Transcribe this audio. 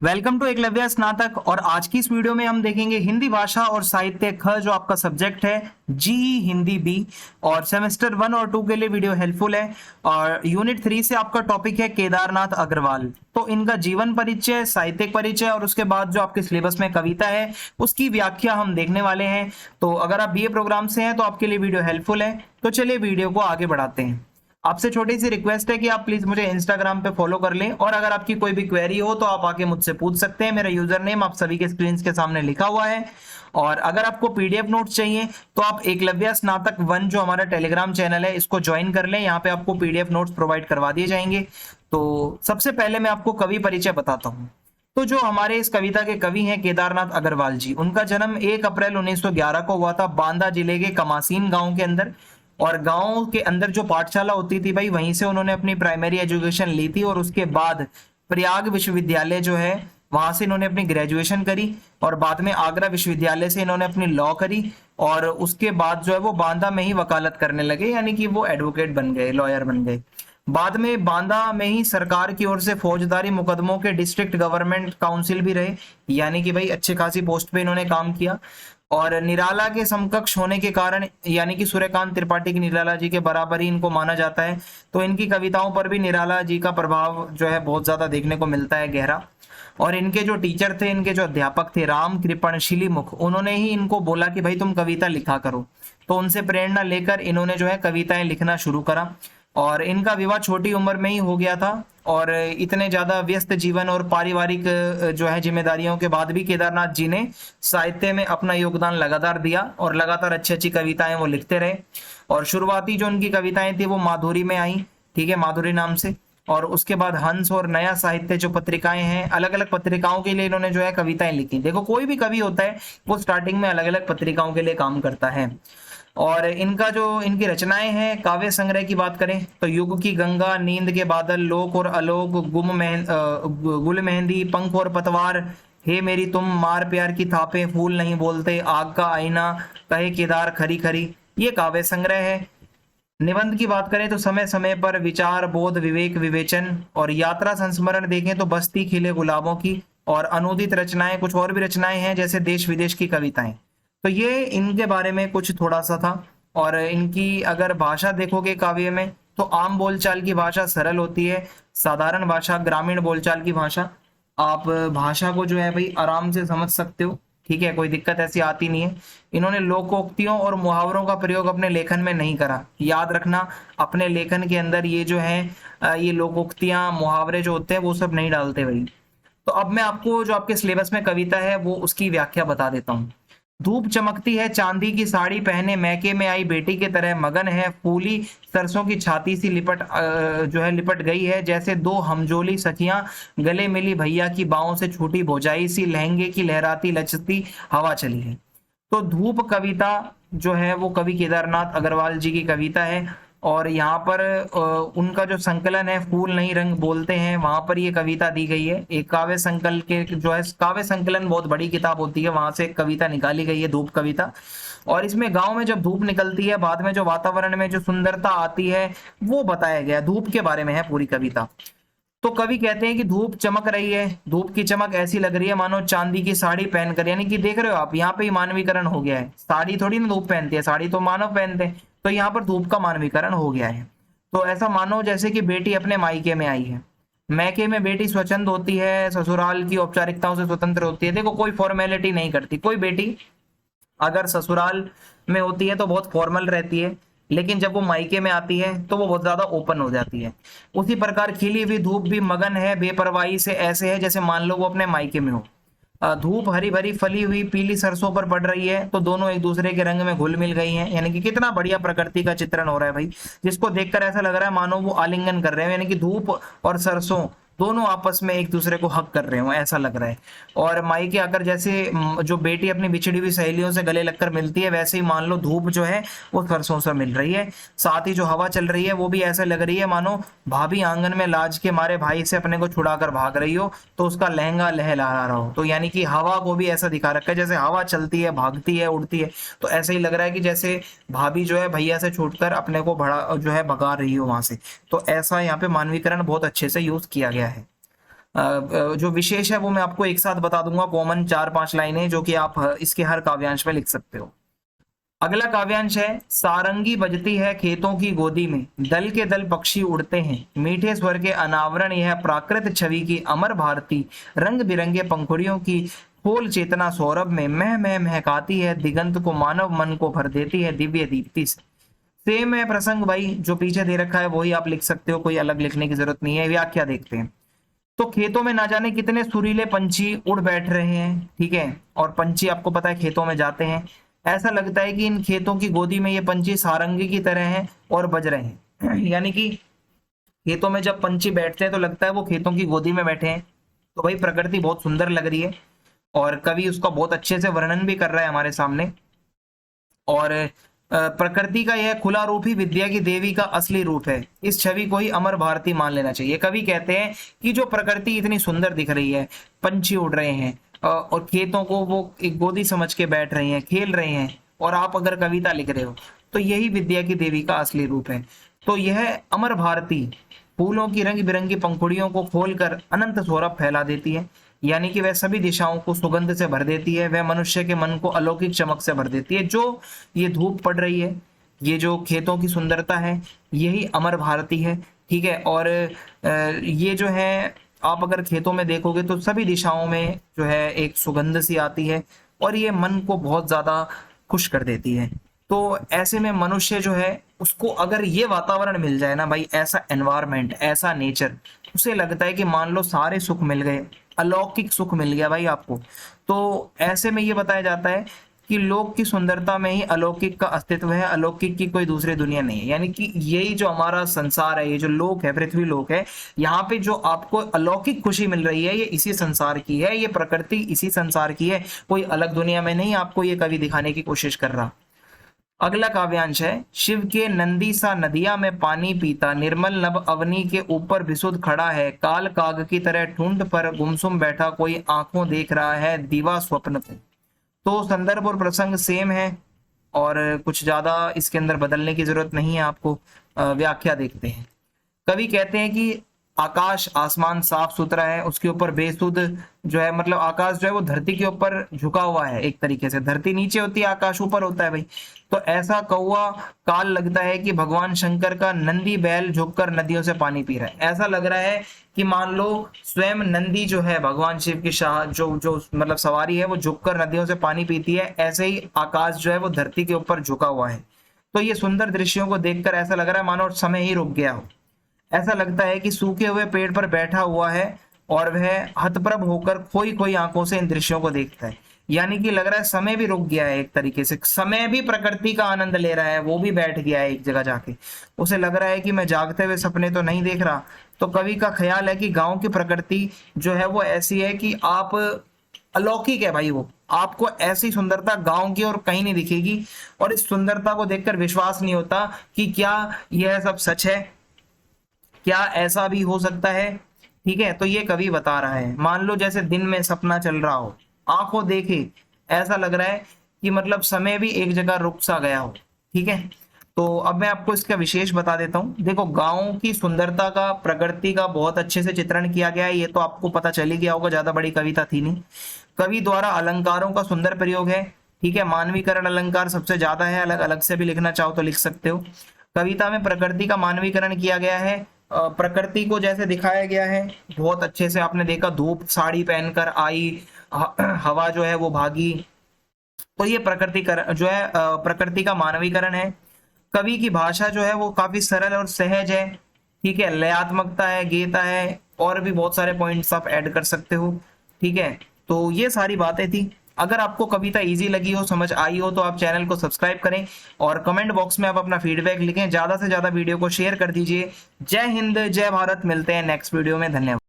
Welcome to Eklavya स्नातक। और आज की इस वीडियो में हम देखेंगे हिंदी भाषा और साहित्य ख जो आपका सब्जेक्ट है जीई हिंदी बी। और सेमेस्टर 1 और 2 के लिए वीडियो हेल्पफुल है। और यूनिट 3 से आपका टॉपिक है केदारनाथ अग्रवाल। तो इनका जीवन परिचय, साहित्यिक परिचय और उसके बाद जो आपके सिलेबस में कविता है उसकी व्याख्या हम देखने वाले हैं। तो अगर आप बीए प्रोग्राम से हैं तो आपके लिए वीडियो हेल्पफुल है। तो चलिए वीडियो को आगे बढ़ाते हैं। आपसे छोटी सी रिक्वेस्ट है कि आप प्लीज मुझे इंस्टाग्राम पे फॉलो कर लें, और अगर आपकी कोई भी क्वेरी हो तो आप आके मुझसे पूछ सकते हैं। मेरा यूजर नेम आप सभी के स्क्रीन के सामने लिखा हुआ है। और अगर आपको पीडीएफ नोट्स चाहिए तो आप एकलव्य स्नातक 1 जो हमारा टेलीग्राम चैनल है इसको ज्वाइन कर लें। यहाँ पे आपको पीडीएफ नोट्स प्रोवाइड करवा दिए जाएंगे। तो सबसे पहले मैं आपको कवि परिचय बताता हूँ। तो जो हमारे इस कविता के कवि हैं केदारनाथ अग्रवाल जी, उनका जन्म 1 अप्रैल 1911 को हुआ था बांदा जिले के कमासीन गांव के अंदर। और गांव के अंदर जो पाठशाला होती थी भाई, वहीं से उन्होंने अपनी प्राइमरी एजुकेशन ली थी। और उसके बाद प्रयाग विश्वविद्यालय जो है वहां से इन्होंने अपनी ग्रेजुएशन करी। और बाद में आगरा विश्वविद्यालय से इन्होंने अपनी लॉ करी। और उसके बाद जो है वो बांदा में ही वकालत करने लगे, यानी कि वो एडवोकेट बन गए, लॉयर बन गए। बाद में बांदा में ही सरकार की ओर से फौजदारी मुकदमों के डिस्ट्रिक्ट गवर्नमेंट काउंसिल भी रहे, यानी कि भाई अच्छी खासी पोस्ट पे इन्होंने काम किया। और निराला के समकक्ष होने के कारण, यानी कि सूर्यकांत त्रिपाठी की निराला जी के बराबर ही इनको माना जाता है। तो इनकी कविताओं पर भी निराला जी का प्रभाव जो है बहुत ज्यादा देखने को मिलता है, गहरा। और इनके जो टीचर थे, इनके जो अध्यापक थे राम कृपणशीली मुख, उन्होंने ही इनको बोला कि भाई तुम कविता लिखा करो। तो उनसे प्रेरणा लेकर इन्होंने जो है कविताएं लिखना शुरू करा। और इनका विवाह छोटी उम्र में ही हो गया था। और इतने ज्यादा व्यस्त जीवन और पारिवारिक जो है जिम्मेदारियों के बाद भी केदारनाथ जी ने साहित्य में अपना योगदान लगातार दिया और लगातार अच्छी अच्छी कविताएं वो लिखते रहे। और शुरुआती जो उनकी कविताएं थी वो माधुरी में आई, ठीक है, माधुरी नाम से। और उसके बाद हंस और नया साहित्य जो पत्रिकाएं हैं, अलग अलग पत्रिकाओं के लिए इन्होंने जो है कविताएं लिखी। देखो, कोई भी कवि होता है वो स्टार्टिंग में अलग अलग पत्रिकाओं के लिए काम करता है। और इनका जो इनकी रचनाएं हैं, काव्य संग्रह की बात करें तो युग की गंगा, नींद के बादल, लोक और अलोक, गुल मेहंदी, पंख और पतवार, हे मेरी तुम, मार प्यार की थापे, फूल नहीं बोलते, आग का आईना, कहे केदार खरी खरी, ये काव्य संग्रह है। निबंध की बात करें तो समय समय पर विचार, बोध, विवेक, विवेचन। और यात्रा संस्मरण देखें तो बस्ती खिले गुलाबों की। और अनुदित रचनाएं, कुछ और भी रचनाएं हैं जैसे देश विदेश की कविताएं। तो ये इनके बारे में कुछ थोड़ा सा था। और इनकी अगर भाषा देखोगे काव्य में तो आम बोलचाल की भाषा सरल होती है, साधारण भाषा, ग्रामीण बोलचाल की भाषा। आप भाषा को जो है भाई आराम से समझ सकते हो, ठीक है, कोई दिक्कत ऐसी आती नहीं है। इन्होंने लोकोक्तियों और मुहावरों का प्रयोग अपने लेखन में नहीं करा। याद रखना, अपने लेखन के अंदर ये जो है ये लोकोक्तियां, मुहावरे जो होते हैं वो सब नहीं डालते भाई। तो अब मैं आपको जो आपके सिलेबस में कविता है वो उसकी व्याख्या बता देता हूँ। धूप चमकती है, चांदी की साड़ी पहने, मैके में आई बेटी के तरह मगन है, फूली सरसों की छाती सी जो है लिपट गई है, जैसे दो हमजोली सखियां गले मिली, भैया की बाहों से छूटी भौजाई सी, लहंगे की लहराती लचती हवा चली है। तो धूप कविता जो है वो कवि केदारनाथ अग्रवाल जी की कविता है। और यहाँ पर उनका जो संकलन है फूल नहीं रंग बोलते हैं, वहां पर ये कविता दी गई है। एक काव्य संकलन के जो है, काव्य संकलन बहुत बड़ी किताब होती है, वहां से एक कविता निकाली गई है, धूप कविता। और इसमें गांव में जब धूप निकलती है, बाद में जो वातावरण में जो सुंदरता आती है वो बताया गया, धूप के बारे में है पूरी कविता। तो कवि कहते हैं कि धूप चमक रही है, धूप की चमक ऐसी लग रही है मानो चांदी की साड़ी पहनकर, यानी कि देख रहे हो आप, यहाँ पे ही मानवीकरण हो गया है। साड़ी थोड़ी ना धूप पहनती है, साड़ी तो मानव पहनते हैं, तो यहाँ पर धूप का मानवीकरण हो गया है। तो ऐसा मानो जैसे कि बेटी अपने मायके में आई है। मैके में बेटी स्वच्छंद होती है, ससुराल की औपचारिकताओं से स्वतंत्र होती है। देखो, कोई फॉर्मेलिटी नहीं करती कोई बेटी। अगर ससुराल में होती है तो बहुत फॉर्मल रहती है, लेकिन जब वो मायके में आती है तो वो बहुत ज्यादा ओपन हो जाती है। उसी प्रकार खिली हुई धूप भी मगन है बेपरवाही से, ऐसे है जैसे मान लो वो अपने मायके में हो। धूप हरी भरी फली हुई पीली सरसों पर पड़ रही है, तो दोनों एक दूसरे के रंग में घुल मिल गई हैं। यानी कि कितना बढ़िया प्रकृति का चित्रण हो रहा है भाई, जिसको देखकर ऐसा लग रहा है मानो वो आलिंगन कर रहे हैं, यानी कि धूप और सरसों दोनों आपस में एक दूसरे को हक कर रहे हो, ऐसा लग रहा है। और मायके आकर जैसे जो बेटी अपनी बिछड़ी हुई सहेलियों से गले लगकर मिलती है, वैसे ही मान लो धूप जो है वो सरसों से मिल रही है। साथ ही जो हवा चल रही है वो भी ऐसा लग रही है मानो भाभी आंगन में लाज के मारे भाई से अपने को छुड़ाकर भाग रही हो, तो उसका लहंगा लहला रहा हो। तो यानी कि हवा को भी ऐसा दिखा रखा है, जैसे हवा चलती है, भागती है, उड़ती है, तो ऐसे ही लग रहा है कि जैसे भाभी जो है भैया से छूटकर अपने को भगा रही हो वहां से। तो ऐसा यहाँ पे मानवीकरण बहुत अच्छे से यूज किया गया है। जो विशेष है वो मैं आपको एक साथ बता दूंगा, कॉमन 4-5 लाइनें जो कि आप इसके हर काव्यांश में लिख सकते हो। अगला काव्यांश है, सारंगी बजती है खेतों की गोदी में, दल के दल पक्षी उड़ते हैं, मीठे स्वर के अनावरण यह प्राकृत छवि की अमर भारती, रंग बिरंगे पंखुड़ियों की खोल चेतना सौरभ में मह महकाती है, दिगंत को मानव मन को भर देती है दिव्य दीप्ति से। सेम है प्रसंग भाई, जो पीछे दे रखा है वही आप लिख सकते हो, कोई अलग लिखने की जरूरत नहीं है। व्याख्या देखते हैं। तो खेतों में ना जाने कितने सुरीले पंछी उड़ बैठ रहे हैं, ठीक है, और पंछी आपको पता है खेतों में जाते हैं। ऐसा लगता है कि इन खेतों की गोदी में ये पंछी सारंगी की तरह हैं और बज रहे हैं। यानी कि खेतों में जब पंछी बैठते हैं तो लगता है वो खेतों की गोदी में बैठे हैं। तो भाई प्रकृति बहुत सुंदर लग रही है और कवि उसका बहुत अच्छे से वर्णन भी कर रहा है हमारे सामने। और प्रकृति का यह खुला रूप ही विद्या की देवी का असली रूप है, इस छवि को ही अमर भारती मान लेना चाहिए। कवि कहते हैं कि जो प्रकृति इतनी सुंदर दिख रही है, पंछी उड़ रहे हैं और खेतों को वो एक गोदी समझ के बैठ रहे हैं, खेल रहे हैं, और आप अगर कविता लिख रहे हो तो यही विद्या की देवी का असली रूप है। तो यह अमर भारती फूलों की रंग बिरंगी पंखुड़ियों को खोलकर अनंत सौरभ फैला देती है, यानी कि वह सभी दिशाओं को सुगंध से भर देती है, वह मनुष्य के मन को अलौकिक चमक से भर देती है। जो ये धूप पड़ रही है, ये जो खेतों की सुंदरता है, यही अमर भारती है, ठीक है। और ये जो है आप अगर खेतों में देखोगे तो सभी दिशाओं में जो है एक सुगंध सी आती है और ये मन को बहुत ज्यादा खुश कर देती है। तो ऐसे में मनुष्य जो है उसको अगर ये वातावरण मिल जाए ना भाई, ऐसा एनवायरमेंट, ऐसा नेचर, उसे लगता है कि मान लो सारे सुख मिल गए, अलौकिक सुख मिल गया भाई आपको। तो ऐसे में ये बताया जाता है कि लोक की सुंदरता में ही अलौकिक का अस्तित्व है, अलौकिक की कोई दूसरी दुनिया नहीं है। यानी कि यही जो हमारा संसार है, ये जो लोक है, पृथ्वी लोक है, यहाँ पे जो आपको अलौकिक खुशी मिल रही है ये इसी संसार की है, ये प्रकृति इसी संसार की है, कोई अलग दुनिया में नहीं आपको ये कवि दिखाने की कोशिश कर रहा। अगला काव्यांश है, शिव के नंदी सा नदिया में पानी पीता, निर्मल नभ अवनी के ऊपर विशुद्ध खड़ा है, काल काग की तरह ठुंड पर गुमसुम बैठा, कोई आंखों देख रहा है दीवा स्वप्न को। तो संदर्भ और प्रसंग सेम है और कुछ ज्यादा इसके अंदर बदलने की जरूरत नहीं है आपको। व्याख्या देखते हैं। कवि कहते हैं कि आकाश, आसमान साफ सुथरा है, उसके ऊपर बेसुध जो है, मतलब आकाश जो है वो धरती के ऊपर झुका हुआ है, एक तरीके से धरती नीचे होती है, आकाश ऊपर होता है भाई। तो ऐसा कौवा काल लगता है कि भगवान शंकर का नंदी बैल झुककर नदियों से पानी पी रहा है। ऐसा लग रहा है कि मान लो स्वयं नंदी जो है भगवान शिव की शाह जो मतलब सवारी है, वो झुककर नदियों से पानी पीती है, ऐसे ही आकाश जो है वो धरती के ऊपर झुका हुआ है। तो ये सुंदर दृश्यों को देखकर ऐसा लग रहा है मानो समय ही रुक गया हो। ऐसा लगता है कि सूखे हुए पेड़ पर बैठा हुआ है और वह हतप्रभ होकर खोई खोई आंखों से इन दृश्यों को देखता है। यानी कि लग रहा है समय भी रुक गया है, एक तरीके से समय भी प्रकृति का आनंद ले रहा है, वो भी बैठ गया है एक जगह जाके। उसे लग रहा है कि मैं जागते हुए सपने तो नहीं देख रहा। तो कवि का ख्याल है कि गांव की प्रकृति जो है वो ऐसी है कि आप अलौकिक है भाई, वो आपको ऐसी सुंदरता गांव की और कहीं नहीं दिखेगी, और इस सुंदरता को देखकर विश्वास नहीं होता कि क्या यह सब सच है, क्या ऐसा भी हो सकता है, ठीक है। तो ये कवि बता रहा है, मान लो जैसे दिन में सपना चल रहा हो, आंखों देखे ऐसा लग रहा है कि मतलब समय भी एक जगह रुक सा गया हो, ठीक है। तो अब मैं आपको इसका विशेष बता देता हूँ। देखो, गांव की सुंदरता का, प्रकृति का बहुत अच्छे से चित्रण किया गया है, ये तो आपको पता चल ही गया होगा, ज्यादा बड़ी कविता थी नहीं। कवि द्वारा अलंकारों का सुंदर प्रयोग है, ठीक है। मानवीकरण अलंकार सबसे ज्यादा है, अलग अलग से भी लिखना चाहो तो लिख सकते हो। कविता में प्रकृति का मानवीकरण किया गया है, प्रकृति को जैसे दिखाया गया है बहुत अच्छे से। आपने देखा धूप साड़ी पहनकर आई, हवा जो है वो भागी, तो ये प्रकृति जो है प्रकृति का मानवीकरण है। कवि की भाषा जो है वो काफी सरल और सहज है, ठीक है। लयात्मकता है, गेयता है, और भी बहुत सारे पॉइंट्स आप ऐड कर सकते हो, ठीक है। तो ये सारी बातें थी। अगर आपको कविता इजी लगी हो, समझ आई हो, तो आप चैनल को सब्सक्राइब करें और कमेंट बॉक्स में आप अपना फीडबैक लिखें। ज्यादा से ज्यादा वीडियो को शेयर कर दीजिए। जय हिंद, जय भारत। मिलते हैं नेक्स्ट वीडियो में। धन्यवाद।